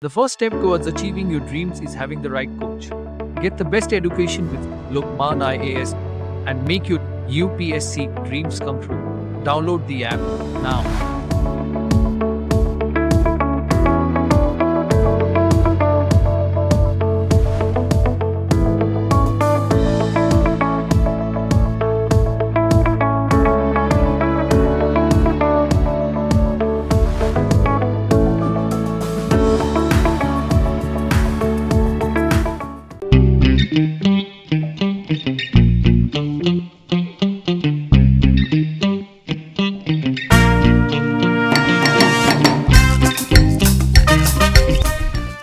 The first step towards achieving your dreams is having the right coach. Get the best education with LBSNAA IAS and make your UPSC dreams come true. Download the app now.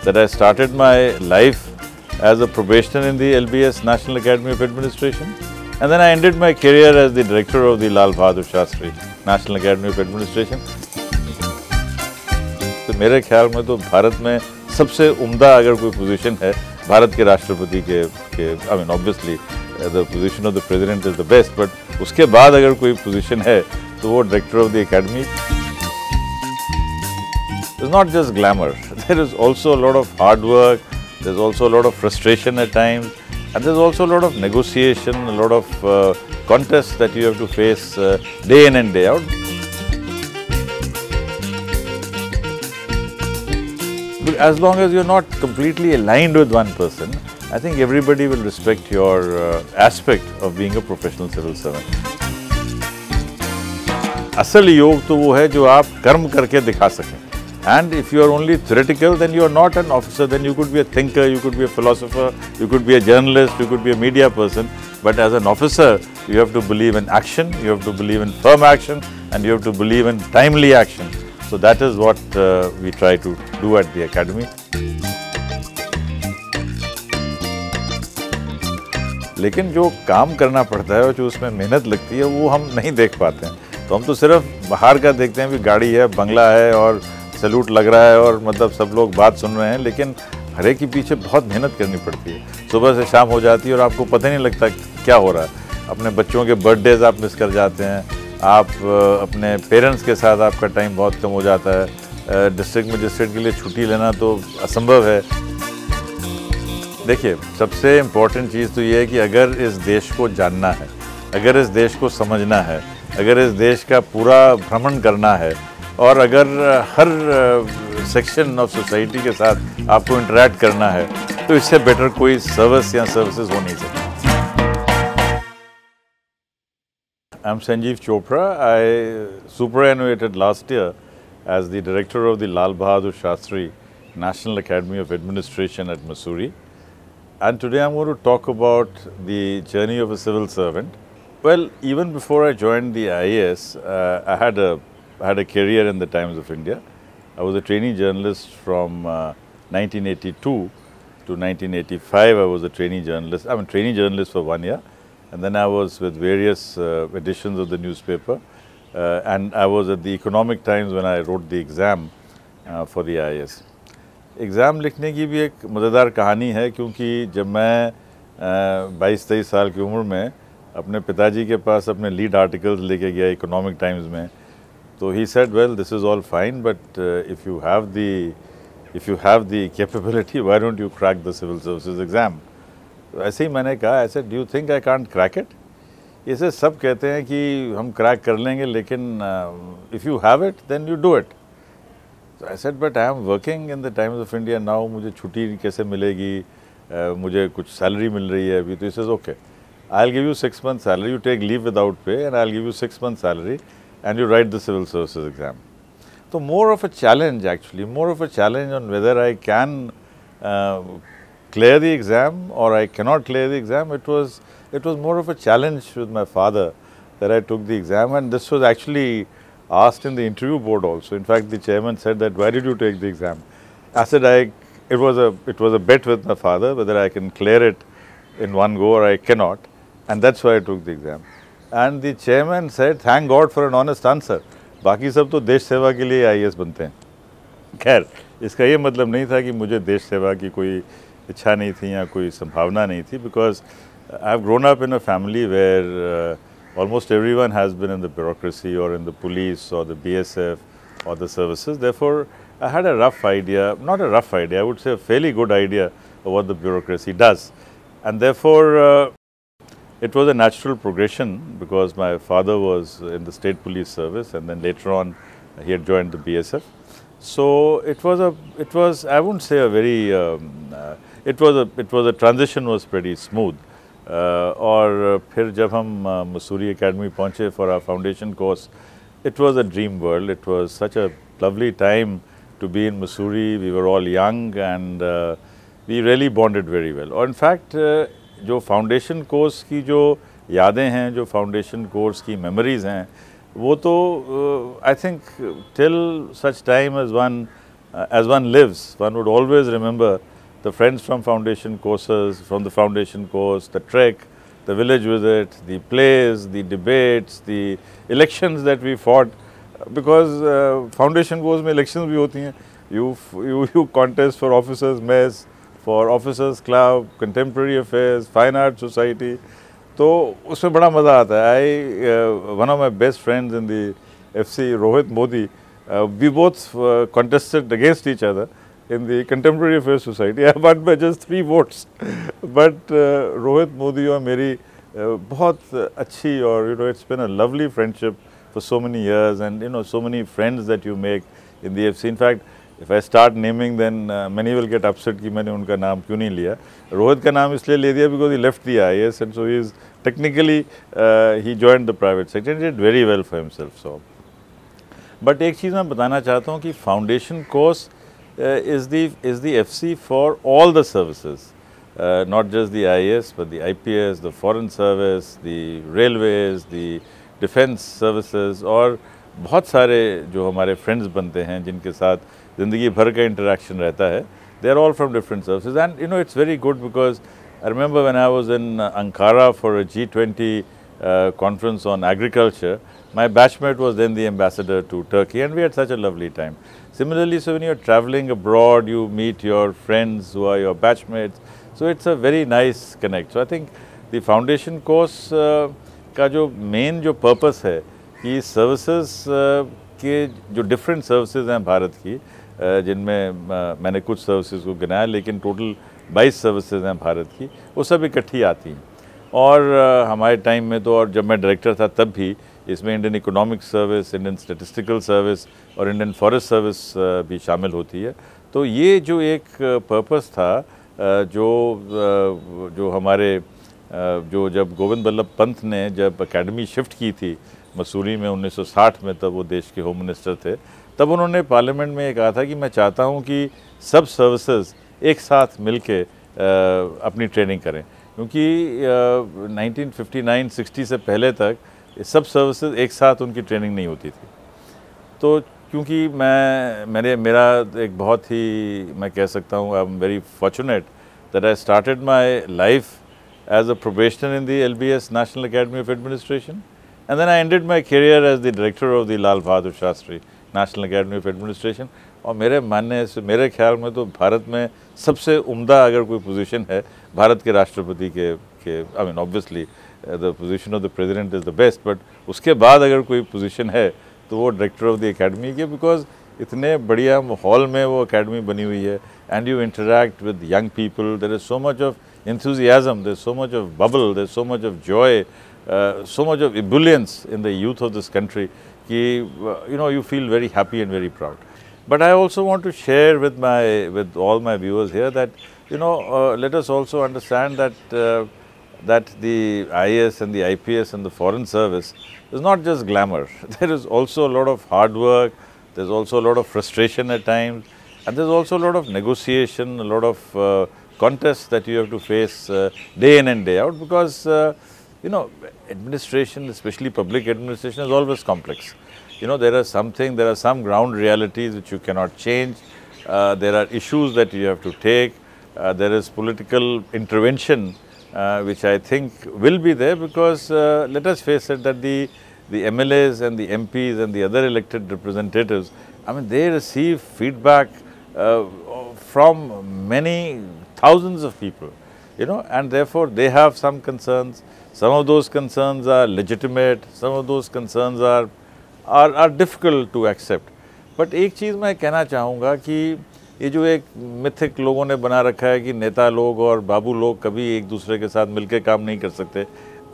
That I started my life as a probationer in the LBS National Academy of Administration, and then I ended my career as the director of the Lal Bahadur Shastri National Academy of Administration. तो मेरे ख्याल में तो भारत में सबसे उम्दा अगर कोई पोजीशन है भारत के राष्ट्रपति के I mean obviously the position of the president is the best, but उसके बाद अगर कोई पोजीशन है तो वो director of the academy. It's not just glamour. There is also a lot of hard work, there's also a lot of frustration at times, and there's also a lot of negotiation, a lot of contests that you have to face day in and day out. But as long as you're not completely aligned with one person, I think everybody will respect your aspect of being a professional civil servant. असल योग तो वो है जो आप कर्म करके दिखा सकें. And if you are only theoretical, then you are not an officer. Then you could be a thinker, you could be a philosopher, you could be a journalist, you could be a media person. But as an officer, you have to believe in action, you have to believe in firm action, and you have to believe in timely action. So that is what we try to do at the academy. लेकिन जो काम करना पड़ता है और जो उसमें मेहनत लगती है वो हम नहीं देख पाते हैं. तो हम तो सिर्फ बाहर का देखते हैं कि गाड़ी है, बंगला है और सैल्यूट लग रहा है और मतलब सब लोग बात सुन रहे हैं, लेकिन हर एक के पीछे बहुत मेहनत करनी पड़ती है. सुबह से शाम हो जाती है और आपको पता नहीं लगता क्या हो रहा है. अपने बच्चों के बर्थडेज आप मिस कर जाते हैं, आप अपने पेरेंट्स के साथ आपका टाइम बहुत कम हो जाता है. डिस्ट्रिक्ट मजिस्ट्रेट के लिए छुट्टी लेना तो असंभव है. देखिए, सबसे इम्पोर्टेंट चीज़ तो ये है कि अगर इस देश को जानना है, अगर इस देश को समझना है, अगर इस देश का पूरा भ्रमण करना है और अगर हर सेक्शन ऑफ सोसाइटी के साथ आपको इंटरैक्ट करना है, तो इससे बेटर कोई सर्विस या सर्विसेज हो नहीं सकती. I'm Sanjeev Chopra. I superannuated last year as the director of the Lal Bahadur Shastri National Academy of Administration at Missouri. And today I'm going to talk about the journey of a civil servant. Well, even before I joined the IAS, I had a career in the Times of India. I was a trainee journalist from 1982 to 1985. I was a trainee journalist. I'm a trainee journalist for 1 year, and then I was with various editions of the newspaper. And I was at the Economic Times when I wrote the exam for the IAS. Exam लिखने की भी एक मज़ेदार कहानी है, क्योंकि जब मैं 22-23 साल की उम्र में अपने पिताजी के पास अपने लीड आर्टिकल्स लेके गया इकोनॉमिक टाइम्स में, तो he said, well this is all fine, but if you have the capability, why don't you crack the civil services exam. तो ऐसे ही मैंने कहा, ऐसे do you think I can't crack it. इसे सब कहते हैं कि हम क्रैक कर लेंगे, लेकिन if you have it then you do it. So I said, but I am working in the Times of India now. मुझे छुट्टी कैसे मिलेगी, मुझे कुछ सैलरी मिल रही है अभी. तो he says, okay, I'll give you 6 months salary. You take leave without pay, and I'll give you 6 months salary, and you write the civil services exam. So more of a challenge, actually, more of a challenge on whether I can clear the exam or I cannot clear the exam. It was more of a challenge with my father that I took the exam, and this was actually asked in the interview board also. In fact, the chairman said that, why did you take the exam? I said, it was a bet with my father whether I can clear it in one go or I cannot, and that's why I took the exam. And the chairman said, thank God for an honest answer. बाकी सब तो देश सेवा के लिए IAS बनते हैं. खैर, इसका ये मतलब नहीं था कि मुझे देश सेवा की कोई इच्छा नहीं थी या कोई संभावना नहीं थी, because I have grown up in a family where almost everyone has been in the bureaucracy or in the police or the BSF or the services. Therefore, I had a rough idea, not a rough idea, I would say a fairly good idea of what the bureaucracy does. And therefore, it was a natural progression because my father was in the state police service and then later on he had joined the BSF. So it was I wouldn't say a very, it was a transition was pretty smooth. और फिर जब हम Mussoorie academy पहुँचे for our foundation course, it was a dream world. It was such a lovely time to be in Mussoorie. We were all young and we really bonded very well. और in fact, जो foundation course की जो यादें हैं, जो foundation course की memories हैं, वो तो I think till such time as one lives, one would always remember the friends from foundation courses, from the foundation course, the trek, the village visit, the plays, the debates, the elections that we fought, because foundation course में elections भी होती हैं. You contest for officers mess, for officers club, contemporary affairs, fine art society. तो उसमें बड़ा मज़ा आता है. One of my best friends in the FC, Rohit Modi, we both contested against each other in the Contemporary Affairs Society. I won by just 3 votes. But Rohit Modi और मेरी बहुत अच्छी और it's been a lovely friendship for so many years, and so many friends that you make in the FC. In fact, if I start naming, then many will get upset कि मैंने उनका नाम क्यों नहीं लिया. रोहित का नाम इसलिए ले दिया because he left the IAS, and so he is technically he joined the private sector and did very well for himself. So, but एक चीज़ मैं बताना चाहता हूँ कि foundation course is the FC for all the services, not just the IAS but the IPS, the foreign service, the railways, the defense services, और बहुत सारे जो हमारे friends बनते हैं जिनके साथ ज़िंदगी भर का interaction रहता है. They are all from different services, and it's very good because I remember when I was in Ankara for a G20 conference on agriculture, my batchmate was then the ambassador to Turkey, and we had such a lovely time. Similarly, so when you're traveling abroad, you meet your friends who are your batchmates, so it's a very nice connect. So I think the foundation course का जो main जो purpose है कि services के जो different services हैं भारत की, जिनमें मैंने कुछ सर्विसेज को गिनाया, लेकिन टोटल 22 सर्विसेज हैं भारत की, वो सब इकट्ठी आती हैं. और हमारे टाइम में तो, और जब मैं डायरेक्टर था तब भी, इसमें Indian economic service, Indian statistical service और इंडियन फॉरेस्ट सर्विस भी शामिल होती है. तो ये जो एक पर्पस था, जो हमारे जो जब गोविंद बल्लभ पंत ने जब एकेडमी शिफ्ट की थी मसूरी में 1960 में, तब वो देश के होम मिनिस्टर थे, तब उन्होंने पार्लियामेंट में ये कहा था कि मैं चाहता हूँ कि सब सर्विसेज एक साथ मिलके अपनी ट्रेनिंग करें, क्योंकि 1959-60 से पहले तक सब सर्विसेज एक साथ उनकी ट्रेनिंग नहीं होती थी. तो क्योंकि मेरा एक बहुत ही, मैं कह सकता हूँ, I am very fortunate that I started my life as a probationer in the LBS National Academy of Administration, and then I ended my career as the director of the Lal Bahadur Shastri National Academy of Administration. और मेरे मानने से, मेरे ख्याल में तो भारत में सबसे उम्दा अगर कोई पोजीशन है भारत के राष्ट्रपति के I mean obviously the position of the president is the best, but उसके बाद अगर कोई पोजीशन है तो वो डायरेक्टर ऑफ द एकेडमी की, बिकॉज इतने बढ़िया माहौल में वो एकेडमी बनी हुई है, and you interact with young people. There is so much of enthusiasm, there's so much of bubble, there's so much of joy, so much of ebullience in the youth of this country, ki you feel very happy and very proud. But I also want to share with all my viewers here that let us also understand that that the IAS and the IPS and the foreign service is not just glamour. There is also a lot of hard work, there's also a lot of frustration at times, and there's also a lot of negotiation, a lot of contests that you have to face day in and day out, because administration, especially public administration, is always complex. There are some ground realities which you cannot change. There are issues that you have to take. There is political intervention which I think will be there, because let us face it that the MLAs and the MPs and the other elected representatives, I mean, they receive feedback from many thousands of people, and therefore they have some concerns. Some of those concerns are legitimate, some of those concerns are difficult to accept. But एक चीज़ मैं कहना चाहूँगा कि ये जो एक mythic लोगों ने बना रखा है कि नेता लोग और बाबू लोग कभी एक दूसरे के साथ मिलकर काम नहीं कर सकते,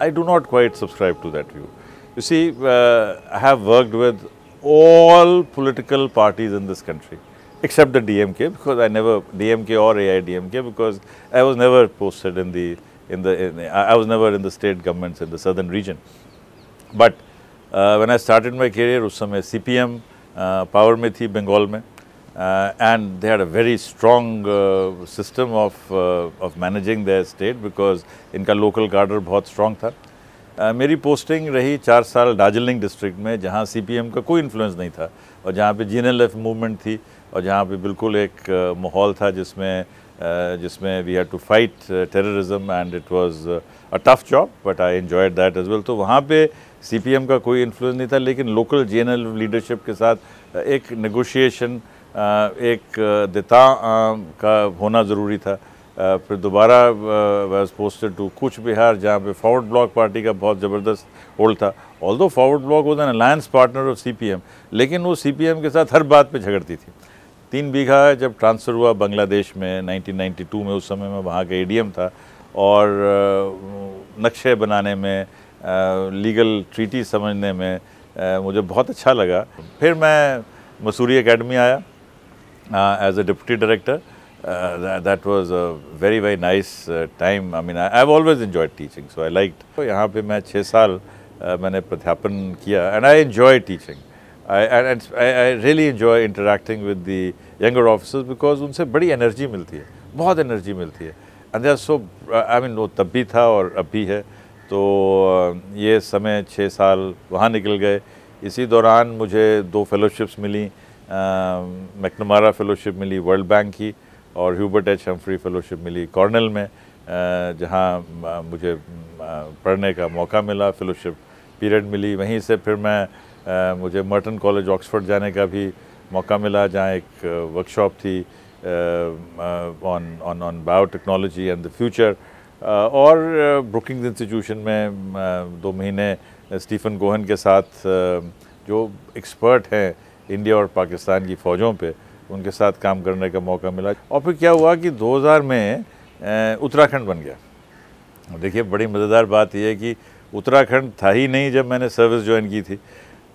I do not quite subscribe to that view. You see, I have worked with all political parties in this country except the DMK, because I never DMK or AIDMK, because I was never posted I was never in the state governments in the southern region. But when I started my career, उस समय CPM power में थी बंगाल में, and they had a very strong system of managing their state because इनका local cadre बहुत strong था. मेरी posting रही 4 साल दार्जिलिंग डिस्ट्रिक्ट में, जहाँ सीपीएम का कोई इन्फ्लुएंस नहीं था और जहाँ पे जीएनएलएफ मूवमेंट थी और जहाँ पे बिल्कुल एक माहौल था जिसमें we had to fight terrorism, and it was a tough job, but I enjoyed that as well. तो वहाँ पे सीपीएम का कोई इन्फ्लुएंस नहीं था, लेकिन लोकल जीएनएलएफ लीडरशिप के साथ एक नेगोशिएशन, एक दिता का होना ज़रूरी था. फिर दोबारा was posted to Cooch Behar, जहाँ पे फॉरवर्ड ब्लॉक पार्टी का बहुत ज़बरदस्त होल्ड था. Although forward block was an alliance partner of CPM, लेकिन वो सीपीएम के साथ हर बात पे झगड़ती थी. 3 बीघा जब ट्रांसफ़र हुआ बांग्लादेश में 1992 में, उस समय मैं वहाँ का एडीएम था, और नक्शे बनाने में, लीगल ट्रीटी समझने में मुझे बहुत अच्छा लगा. फिर मैं मसूरी एकेडमी आया as a deputy director. That was a very nice time. I mean, I've always enjoyed teaching, so I liked. तो यहाँ पे मैं 6 साल मैंने प्राध्यापन किया, and I enjoy teaching. I really enjoy interacting with the younger officers because उनसे बड़ी energy मिलती है, बहुत एनर्जी मिलती है. And they are so, I mean, वो तब भी था और अब भी है. तो ये समय 6 साल वहाँ निकल गए. इसी दौरान मुझे 2 फेलोशिप्स मिली. मैकनमारा फेलोशिप मिली वर्ल्ड बैंक की, और ह्यूबर्ट एच हम्फ्री फेलोशिप मिली कॉर्नेल में, जहाँ मुझे पढ़ने का मौका मिला, फेलोशिप पीरियड मिली. वहीं से फिर मुझे मर्टन कॉलेज ऑक्सफोर्ड जाने का भी मौका मिला, जहाँ एक वर्कशॉप थी on biotechnology and the future, और ब्रुकिंग्स इंस्टीट्यूशन में 2 महीने स्टीफन कोहन के साथ, जो एक्सपर्ट हैं इंडिया और पाकिस्तान की फ़ौजों पे, उनके साथ काम करने का मौका मिला. और फिर क्या हुआ कि 2000 में उत्तराखंड बन गया. देखिए, बड़ी मज़ेदार बात यह है कि उत्तराखंड था ही नहीं जब मैंने सर्विस ज्वाइन की थी,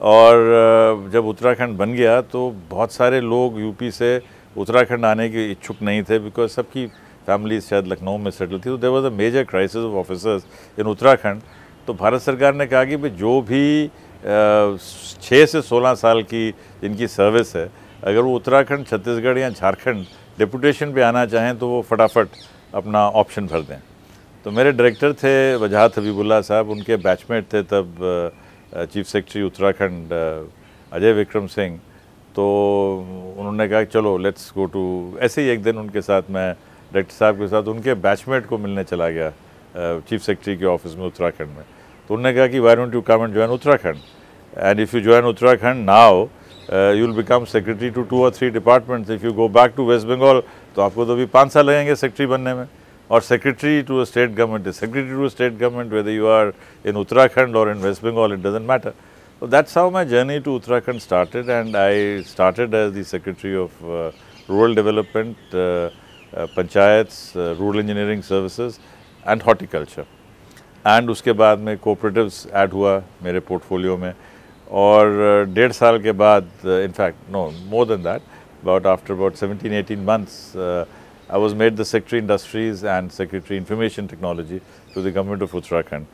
और जब उत्तराखंड बन गया तो बहुत सारे लोग यूपी से उत्तराखंड आने के इच्छुक नहीं थे, बिकॉज सबकी फैमिली शायद लखनऊ में सेटल थी. तो there was a major crisis of officers in Uttarakhand. तो भारत सरकार ने कहा कि भाई, जो भी 6 से 16 साल की जिनकी सर्विस है, अगर वो उत्तराखंड, छत्तीसगढ़ या झारखंड डेपुटेशन पे आना चाहें तो वो फटाफट अपना ऑप्शन भर दें. तो मेरे डायरेक्टर थे वजाहत हबीबुल्ला साहब, उनके बैचमेट थे तब चीफ सेक्रेटरी उत्तराखंड अजय विक्रम सिंह. तो उन्होंने कहा चलो लेट्स गो टू. ऐसे ही एक दिन उनके साथ मैं डायरेक्टर साहब के साथ उनके बैचमेट को मिलने चला गया चीफ सेक्रेटरी के ऑफिस में उत्तराखंड में. तो उन्होंने कहा कि why don't you come and join Uttarakhand, and if you join Uttarakhand now you will become secretary to 2 or 3 departments. If you go back to West Bengal, तो आपको तो अभी 5 साल लगेंगे सेक्रेटरी बनने में. और secretary to a state government is secretary to a state government, whether you are in Uttarakhand or in West Bengal, it doesn't matter. So that's how my journey to Uttarakhand started, and I started as the secretary of rural development, panchayats, rural engineering services, and horticulture. And उसके बाद में cooperatives add हुआ मेरे portfolio में. और 1.5 साल के बाद, in fact no more than that, after about 17-18 months, I was made the Secretary Industries and Secretary Information Technology to the government of Uttarakhand.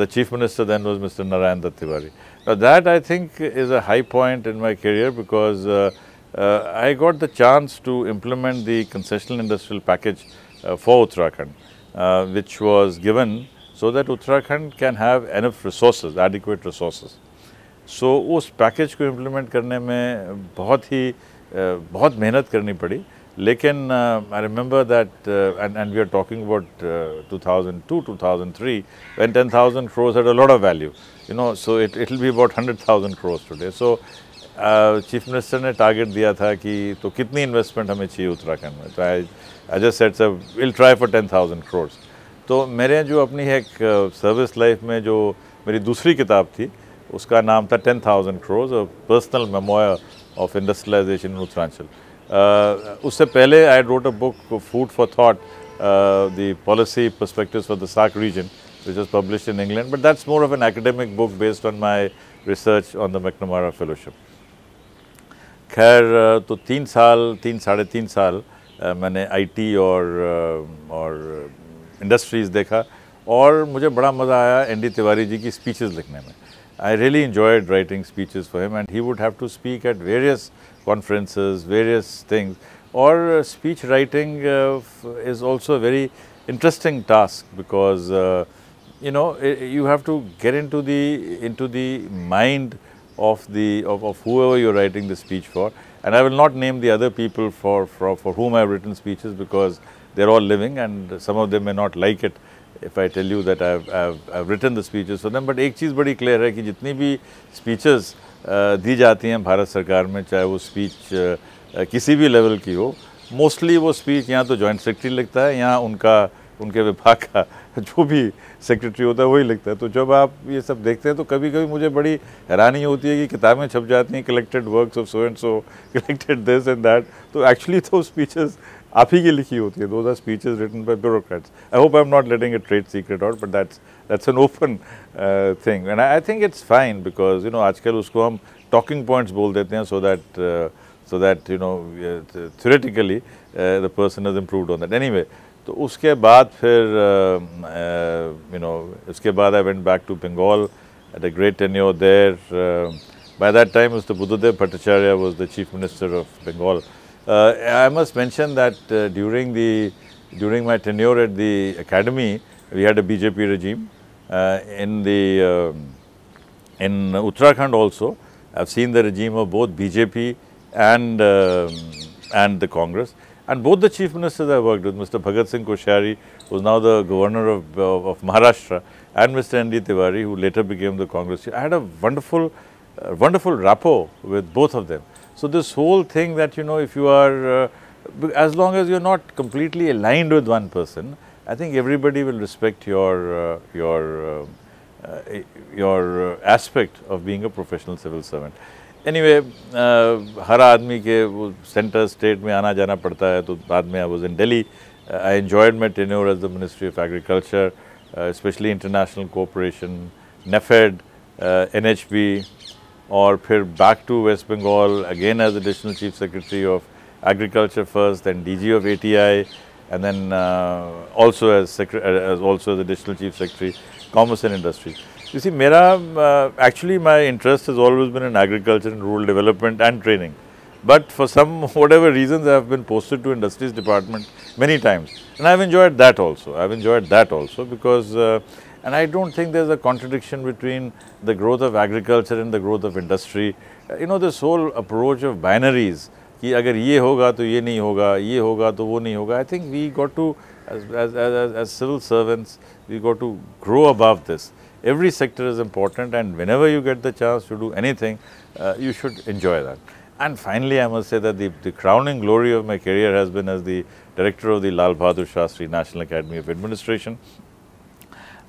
The Chief Minister then was Mr. Narayan Dutt Tiwari. Now that, I think, is a high point in my career, because I got the chance to implement the concessional industrial package for Uttarakhand, which was given so that Uttarakhand can have enough resources, adequate resources. सो उस package को implement करने में बहुत मेहनत करनी पड़ी. लेकिन I remember that, and we are talking about 2002-2003, when 10,000 crores had a lot of value, you know, so it will be about 100,000 crores today. So chief minister ने टारगेट दिया था कि तो कितनी इन्वेस्टमेंट हमें चाहिए उत्तराखंड में. तो I just said sir, will try for 10,000 crores. तो मेरे जो अपनी एक सर्विस लाइफ में जो मेरी दूसरी किताब थी, उसका नाम था 10,000 crores, a personal memoir of industrialization in Uttaranchal. उससे पहले I wrote a book, Food for Thought, the policy perspectives for the SAARC region, which was published in England, but that's more of an academic book based on my research on the McNamara Fellowship. खैर तो 3 साल मैंने IT और industries देखा और मुझे बड़ा मज़ा आया ND तिवारी जी की स्पीचेस लिखने में. I really enjoyed writing speeches for him, and he would have to speak at various conferences, various things. Or speech writing is also a very interesting task because you know, you have to get into the mind of whoever you're writing the speech for. And I will not name the other people for whom I have written speeches because they're all living, and some of them may not like it if I tell you that I've written the speeches for them. But एक चीज़ बड़ी clear है कि जितनी भी speeches दी जाती हैं भारत सरकार में, चाहे वो speech किसी भी level की हो, mostly वो speech यहाँ तो joint secretary लिखता है, यहाँ उनके विभाग का जो भी सेक्रेटरी होता है वही लिखता है. तो जब आप ये सब देखते हैं तो कभी कभी मुझे बड़ी हैरानी होती है कि किताबें छप जाती हैं, collected works of so and so, collected this and that, तो एक्चुअली तो स्पीचेस आप ही की लिखी होती है. Those are speeches written by bureaucrats. I hope I am not letting a trade secret out, but that's an open thing and I think it's fine because you know आजकल उसको हम टॉकिंग पॉइंट्स बोल देते हैं so that you know theoretically the person has improved on that. Anyway, तो उसके बाद फिर यू नो उसके बाद I went back to Bengal at a great tenure there. By that time mister Buddhadeb Bhattacharya was the chief minister of Bengal. I must mention that during my tenure at the academy, we had a BJP regime. In Uttarakhand also, I've seen the regime of both BJP and the Congress. And both the chief ministers I worked with, Mr. Bhagat Singh Koshyari, who is now the governor of Maharashtra, and Mr. ND Tiwari, who later became the Congress chief. I had a wonderful rapport with both of them. So this whole thing that, you know, if you are, as long as you're not completely aligned with one person, I think everybody will respect your aspect of being a professional civil servant. Anyway, हर आदमी के वो centre state में आना जाना पड़ता है, तो बाद में I was in Delhi. I enjoyed my tenure as the Ministry of Agriculture, especially international cooperation, NAFED, NHB, और फिर back to West Bengal again as additional chief secretary of agriculture first, then DG of ATI, and then also as additional chief secretary commerce and industry. You see, actually my interest has always been in agriculture and rural development and training, but for whatever reasons I have been posted to industries department many times, and I've enjoyed that also because and I don't think there's a contradiction between the growth of agriculture and the growth of industry. You know, this whole approach of binaries, कि अगर ये होगा तो ये नहीं होगा, ये होगा तो वो नहीं होगा. I think we got to, as civil servants, we got to grow above this. Every sector is important, and whenever you get the chance to do anything, you should enjoy that. And finally, I must say that the crowning glory of my career has been as the director of the Lal Bahadur Shastri National Academy of Administration.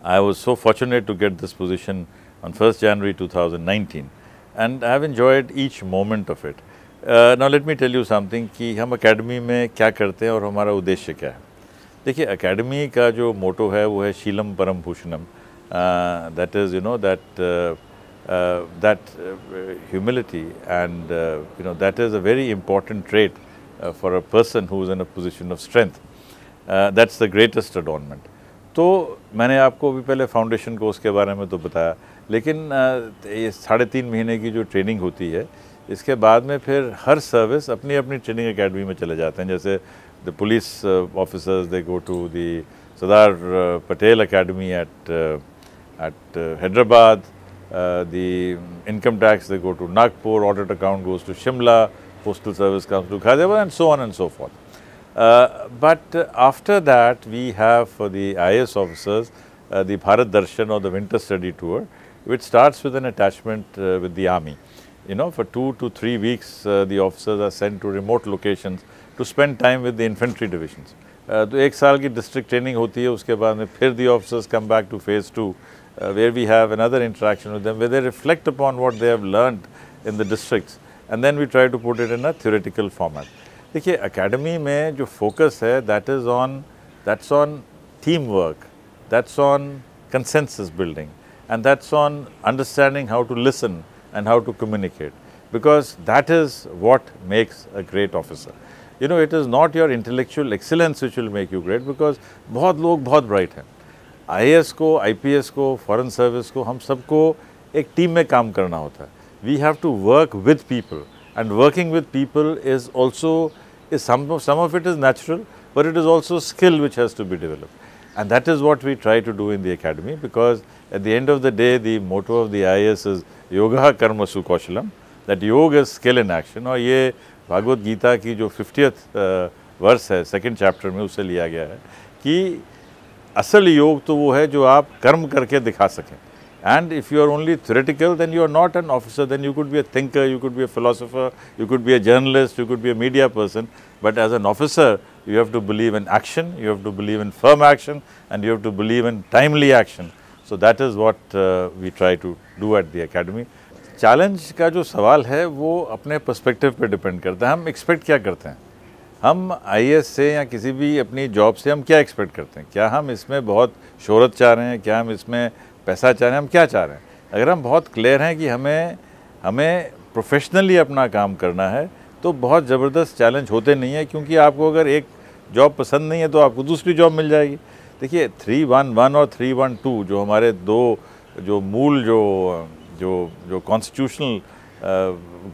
I was so fortunate to get this position on 1st January 2019, and I have enjoyed each moment of it. Now let me tell you something कि हम academy में क्या करते हैं और हमारा उद्देश्य क्या है. देखिए, academy का जो motto है वो है शीलम परम भूषणम. That is, you know, that humility, and you know, that is a very important trait for a person who is in a position of strength. That's the greatest adornment. तो मैंने आपको भी पहले फाउंडेशन कोर्स के बारे में तो बताया, लेकिन ये 3.5 महीने की जो ट्रेनिंग होती है, इसके बाद में फिर हर सर्विस अपनी अपनी ट्रेनिंग एकेडमी में चले जाते हैं. जैसे the police officers they go to the Sardar Patel academy at Hyderabad, the income tax they go to Nagpur, audit account goes to Shimla, postal service comes to Ghaziabad, and so on and so forth. But after that, we have for the IAS officers the Bharat Darshan or the winter study tour, which starts with an attachment with the army. You know, for 2 to 3 weeks, the officers are sent to remote locations to spend time with the infantry divisions. तो 1 साल की district training होती है, उसके बाद में फिर the officers come back to phase 2, where we have another interaction with them, where they reflect upon what they have learned in the districts and then we try to put it in a theoretical format. देखिए academy में जो focus है that's on teamwork, that's on consensus building, and that's on understanding how to listen and how to communicate, because that is what makes a great officer. You know, it is not your intellectual excellence which will make you great, because बहुत लोग बहुत bright हैं. IAS को, IPS को, foreign service को, हम सबको एक टीम में काम करना होता है. We have to work with people, and working with people is also some of it is natural, but it is also skill which has to be developed. And that is what we try to do in the academy, because at the end of the day, the motto of the IAS is Yoga Karma Sukoshalam, that yoga is skill in action. और ये भागवत गीता की जो 50th verse है, second chapter में, उससे लिया गया है कि असल योग तो वो है जो आप कर्म करके दिखा सकें. And if you are only theoretical, then you are not an officer. Then you could be a thinker, you could be a philosopher, you could be a journalist, you could be a media person. But as an officer, you have to believe in action, you have to believe in firm action, and you have to believe in timely action. So that is what we try to do at the academy. Challenge का जो सवाल है वो अपने perspective पे depend करता है. हम एक्सपेक्ट क्या करते हैं, हम आईएएस से या किसी भी अपनी जॉब से हम क्या एक्सपेक्ट करते हैं. क्या हम इसमें बहुत शोहरत चाह रहे हैं, क्या हम इसमें पैसा चाह रहे हैं, हम क्या चाह रहे हैं. अगर हम बहुत क्लियर हैं कि हमें प्रोफेशनली अपना काम करना है, तो बहुत ज़बरदस्त चैलेंज होते नहीं है, क्योंकि आपको अगर एक जॉब पसंद नहीं है तो आपको दूसरी जॉब मिल जाएगी. देखिए 311 और 312 जो हमारे दो जो मूल जो कॉन्स्टिट्यूशनल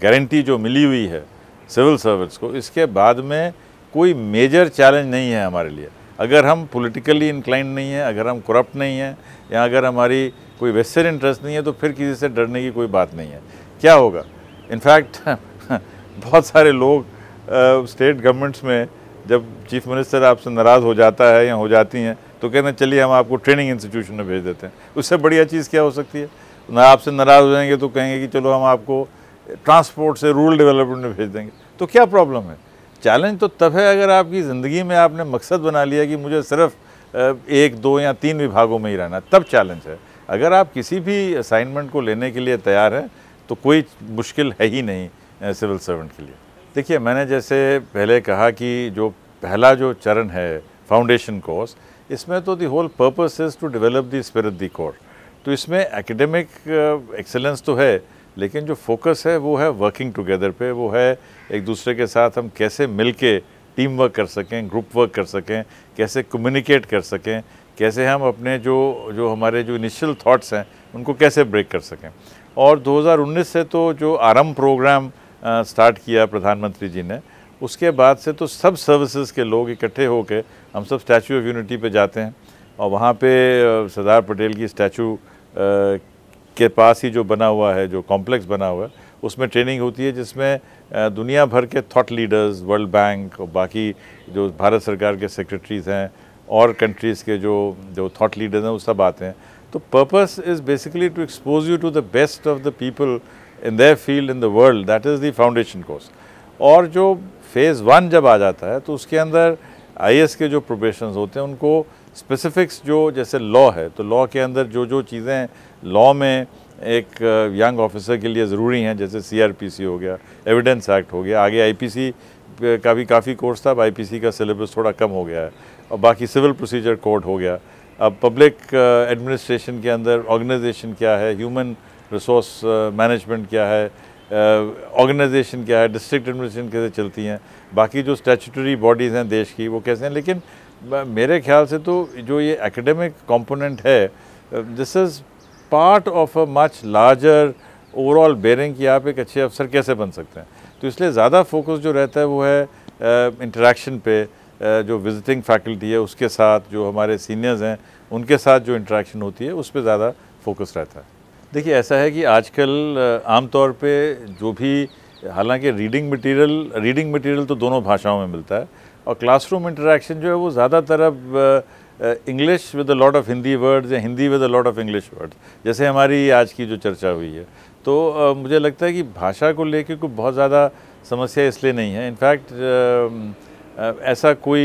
गारंटी जो मिली हुई है सिविल सर्विस को, इसके बाद में कोई मेजर चैलेंज नहीं है हमारे लिए. अगर हम पॉलिटिकली इंक्लाइंड नहीं हैं, अगर हम करप्ट नहीं हैं, या अगर हमारी कोई वेस्टेड इंटरेस्ट नहीं है, तो फिर किसी से डरने की कोई बात नहीं है. क्या होगा, इनफैक्ट बहुत सारे लोग स्टेट गवर्नमेंट्स में जब चीफ मिनिस्टर आपसे नाराज़ हो जाता है या हो जाती हैं, तो कहते हैं चलिए हम आपको ट्रेनिंग इंस्टीट्यूशन में भेज देते हैं. उससे बढ़िया चीज़ क्या हो सकती है. ना आपसे नाराज़ हो जाएंगे तो कहेंगे कि चलो हम आपको ट्रांसपोर्ट से रूरल डेवलपमेंट में भेज देंगे. तो क्या प्रॉब्लम है. चैलेंज तो तब है अगर आपकी ज़िंदगी में आपने मकसद बना लिया कि मुझे सिर्फ 1, 2 या 3 विभागों में ही रहना, तब चैलेंज है. अगर आप किसी भी असाइनमेंट को लेने के लिए तैयार हैं तो कोई मुश्किल है ही नहीं सिविल सर्वेंट के लिए. देखिए मैंने जैसे पहले कहा कि जो पहला जो चरण है फाउंडेशन कोर्स, इसमें तो the whole purpose is to develop the spirit the core. तो इसमें एकेडमिक एक्सेलेंस तो है, लेकिन जो फोकस है वो है वर्किंग टुगेदर पे, वो है एक दूसरे के साथ हम कैसे मिल के टीम वर्क कर सकें, ग्रुप वर्क कर सकें, कैसे कम्युनिकेट कर सकें, कैसे हम अपने जो हमारे जो इनिशियल थॉट्स हैं उनको कैसे ब्रेक कर सकें. और 2019 से तो जो आरंभ प्रोग्राम स्टार्ट किया प्रधानमंत्री जी ने, उसके बाद से तो सब सर्विसेज के लोग इकट्ठे होकर हम सब स्टैचू ऑफ यूनिटी पे जाते हैं, और वहाँ पे सरदार पटेल की स्टैचू के पास ही जो बना हुआ है, जो कॉम्प्लेक्स बना हुआ है, उसमें ट्रेनिंग होती है, जिसमें दुनिया भर के थॉट लीडर्स, वर्ल्ड बैंक और बाकी जो भारत सरकार के सेक्रेटरीज़ हैं और कंट्रीज़ के जो थॉट लीडर्स हैं वो सब आते हैं. तो purpose is basically to expose you to the best of the people in their field in the world. That is the foundation course. और जो फेज़ 1 जब आ जाता है तो उसके अंदर आईएएस के जो प्रोबेशंस होते हैं उनको स्पेसिफिक्स जो जैसे लॉ है, तो लॉ के अंदर जो चीज़ें लॉ में एक यंग ऑफिसर के लिए ज़रूरी हैं, जैसे सीआरपीसी हो गया, एविडेंस एक्ट हो गया, आगे आईपीसी का भी काफ़ी कोर्स था, अब आईपीसी का सिलेबस थोड़ा कम हो गया है, और बाकी सिविल प्रोसीजर कोड हो गया. अब पब्लिक एडमिनिस्ट्रेशन के अंदर ऑर्गेनाइजेशन क्या है, ह्यूमन रिसोर्स मैनेजमेंट क्या है, ऑर्गेनाइजेशन क्या है, डिस्ट्रिक्ट एडमिनिस्ट्रेशन कैसे चलती हैं, बाकी जो स्टैट्यूटरी बॉडीज़ हैं देश की वो कैसे हैं. लेकिन मेरे ख्याल से तो जो ये एकेडमिक कंपोनेंट है, this is part of a much larger overall bearing कि आप एक अच्छे अफसर कैसे बन सकते हैं. तो इसलिए ज़्यादा फोकस जो रहता है वो है इंटरेक्शन पे, जो विजिटिंग फैकल्टी है उसके साथ, जो हमारे सीनियर्स हैं उनके साथ जो इंटरेक्शन होती है उस पर ज़्यादा फोकस रहता है. देखिए ऐसा है कि आजकल आमतौर पे जो भी, हालांकि रीडिंग मटेरियल तो दोनों भाषाओं में मिलता है, और क्लासरूम इंटरेक्शन जो है वो ज़्यादातर अब English with a lot of Hindi words या Hindi with a lot of English words, जैसे हमारी आज की जो चर्चा हुई है. तो मुझे लगता है कि भाषा को लेके कोई बहुत ज़्यादा समस्या इसलिए नहीं है. इनफैक्ट ऐसा कोई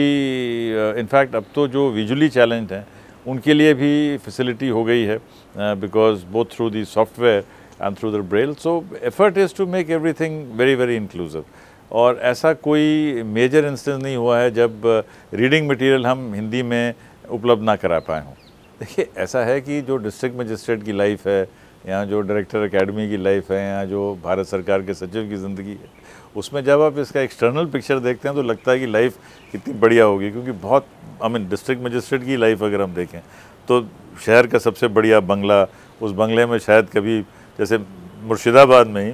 इनफैक्ट अब तो जो विजुअली चैलेंज्ड हैं उनके लिए भी फैसिलिटी हो गई है, because both through the software and through the braille. So effort is to make everything very, very inclusive. और ऐसा कोई मेजर इंस्टेंस नहीं हुआ है जब रीडिंग मटेरियल हम हिंदी में उपलब्ध ना करा पाए हों। देखिए, ऐसा है कि जो डिस्ट्रिक्ट मजिस्ट्रेट की लाइफ है, या जो डायरेक्टर एकेडमी की लाइफ है, या जो भारत सरकार के सचिव की ज़िंदगी है, उसमें जब आप इसका एक्सटर्नल पिक्चर देखते हैं तो लगता है कि लाइफ कितनी बढ़िया होगी। क्योंकि बहुत डिस्ट्रिक्ट मजिस्ट्रेट की लाइफ अगर हम देखें तो शहर का सबसे बढ़िया बंगला, उस बंगले में शायद कभी, जैसे मुर्शिदाबाद में ही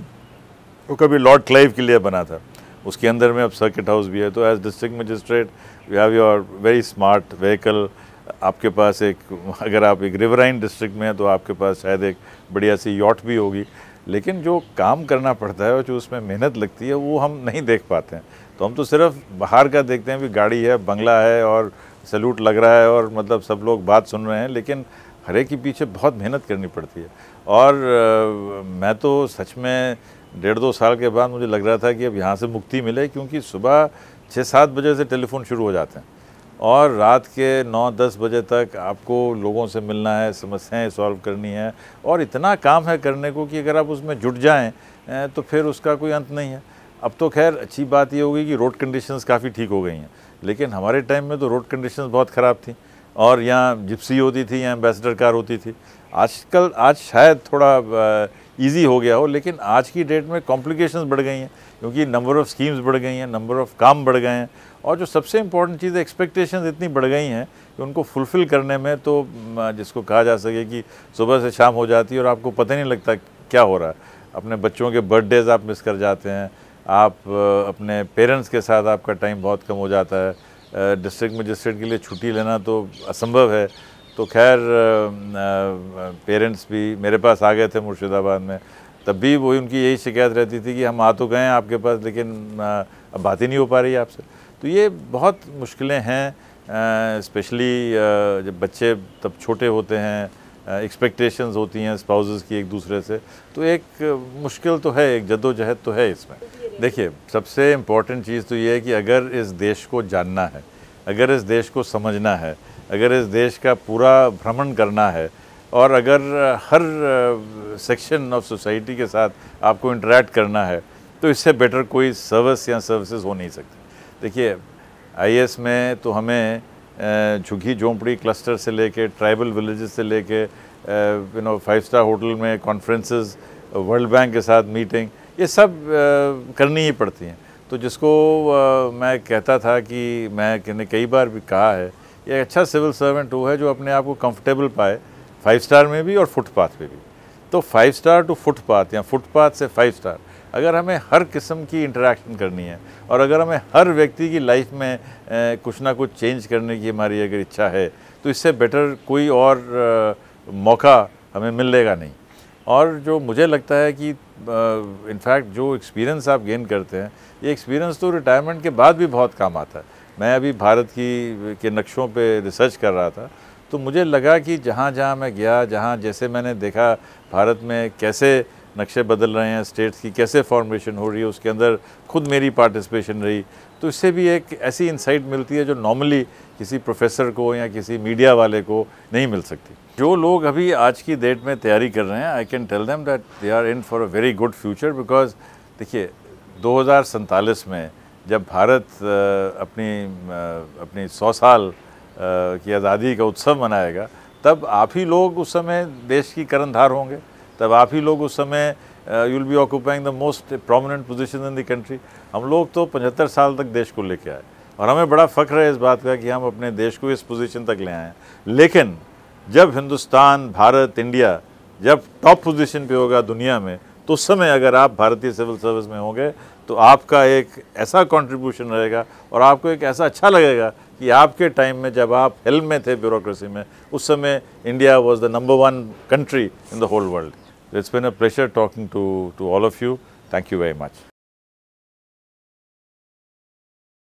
वो कभी लॉर्ड क्लाइव के लिए बना था, उसके अंदर में अब सर्किट हाउस भी है। तो as district magistrate you have your very smart vehicle, आपके पास एक, अगर आप एक रिवराइन डिस्ट्रिक्ट में हैं तो आपके पास शायद एक बढ़िया सी यॉट भी होगी। लेकिन जो काम करना पड़ता है और जो उसमें मेहनत लगती है वो हम नहीं देख पाते हैं। तो हम तो सिर्फ बाहर का देखते हैं, भी गाड़ी है, बंगला है और सैल्यूट लग रहा है और मतलब सब लोग बात सुन रहे हैं, लेकिन हर एक के पीछे बहुत मेहनत करनी पड़ती है। और मैं तो सच में 1.5-2 साल के बाद मुझे लग रहा था कि अब यहाँ से मुक्ति मिले, क्योंकि सुबह 6-7 बजे से टेलीफोन शुरू हो जाते हैं और रात के 9-10 बजे तक आपको लोगों से मिलना है, समस्याएं सॉल्व करनी है, और इतना काम है करने को कि अगर आप उसमें जुट जाएं तो फिर उसका कोई अंत नहीं है। अब तो खैर अच्छी बात ये हो गई कि रोड कंडीशंस काफ़ी ठीक हो गई हैं, लेकिन हमारे टाइम में तो रोड कंडीशंस बहुत ख़राब थी और यहाँ जिप्सी होती थी, यहाँ एम्बेसडर कार होती थी। आज शायद थोड़ा ईजी हो गया हो, लेकिन आज की डेट में कॉम्प्लिकेशंस बढ़ गई हैं, क्योंकि नंबर ऑफ़ स्कीम्स बढ़ गई हैं, नंबर ऑफ़ काम बढ़ गए हैं, और जो सबसे इम्पॉर्टेंट चीज़ है, एक्सपेक्टेशंस इतनी बढ़ गई हैं कि उनको फुलफ़िल करने में तो जिसको कहा जा सके कि सुबह से शाम हो जाती है और आपको पता नहीं लगता क्या हो रहा है। अपने बच्चों के बर्थडेज़ आप मिस कर जाते हैं, आप अपने पेरेंट्स के साथ आपका टाइम बहुत कम हो जाता है। डिस्ट्रिक्ट मजिस्ट्रेट के लिए छुट्टी लेना तो असंभव है। तो खैर पेरेंट्स भी मेरे पास आ गए थे मुर्शिदाबाद में, तब भी वही उनकी यही शिकायत रहती थी कि हम आ तो गए हैं आपके पास, लेकिन अब बात ही नहीं हो पा रही है आपसे। तो ये बहुत मुश्किलें हैं, स्पेशली जब बच्चे तब छोटे होते हैं, एक्सपेक्टेशंस होती हैं स्पाउसेस की एक दूसरे से, तो एक मुश्किल तो है, एक जद्दोजहद तो है इसमें। देखिए, सबसे इम्पॉर्टेंट चीज़ तो ये है कि अगर इस देश को जानना है, अगर इस देश को समझना है, अगर इस देश का पूरा भ्रमण करना है, और अगर हर सेक्शन ऑफ सोसाइटी के साथ आपको इंटरेक्ट करना है, तो इससे बेटर कोई सर्विस या सर्विसेज हो नहीं सकती। देखिए, आईएएस में तो हमें झुग्गी झोंपड़ी क्लस्टर से लेके, ट्राइबल विलेजेस से लेके, 5 स्टार होटल में कॉन्फ्रेंसेस, वर्ल्ड बैंक के साथ मीटिंग, ये सब करनी ही पड़ती हैं। तो जिसको मैं कहता था कि मैंने कई बार भी कहा है, ये अच्छा सिविल सर्वेंट वो है जो अपने आप को कंफर्टेबल पाए, 5 स्टार में भी और फुटपाथ पे भी। तो 5 स्टार टू फुटपाथ या फुटपाथ से 5 स्टार, अगर हमें हर किस्म की इंटरेक्शन करनी है और अगर हमें हर व्यक्ति की लाइफ में कुछ ना कुछ चेंज करने की हमारी अगर इच्छा है, तो इससे बेटर कोई और मौका हमें मिलेगा नहीं। और जो मुझे लगता है कि इनफैक्ट जो एक्सपीरियंस आप गेन करते हैं, ये एक्सपीरियंस तो रिटायरमेंट के बाद भी बहुत काम आता है। मैं अभी भारत के नक्शों पे रिसर्च कर रहा था, तो मुझे लगा कि जहाँ जहाँ मैं गया, जहाँ जैसे मैंने देखा भारत में कैसे नक्शे बदल रहे हैं, स्टेट्स की कैसे फॉर्मेशन हो रही है, उसके अंदर खुद मेरी पार्टिसिपेशन रही, तो इससे भी एक ऐसी इंसाइट मिलती है जो नॉर्मली किसी प्रोफेसर को या किसी मीडिया वाले को नहीं मिल सकती। जो लोग अभी आज की डेट में तैयारी कर रहे हैं, I can tell them that they are in for a very good future, because देखिए 2047 में जब भारत अपनी 100 साल की आज़ादी का उत्सव मनाएगा, तब आप ही लोग उस समय देश की कर्णधार होंगे, तब आप ही लोग उस समय you will be occupying the most prominent position in the country. हम लोग तो 75 साल तक देश को लेके आए और हमें बड़ा फ़ख्र है इस बात का कि हम अपने देश को इस पोजीशन तक ले आए हैं। लेकिन जब हिंदुस्तान, भारत, इंडिया जब टॉप पोजीशन पे होगा दुनिया में, तो उस समय अगर आप भारतीय सिविल सर्विस में होंगे तो आपका एक ऐसा कंट्रीब्यूशन रहेगा और आपको एक ऐसा अच्छा लगेगा कि आपके टाइम में जब आप हेल्म में थे ब्यूरोक्रेसी में, उस समय India was the number 1 country in the whole world. It's been a pleasure talking to all of you. Thank you very much.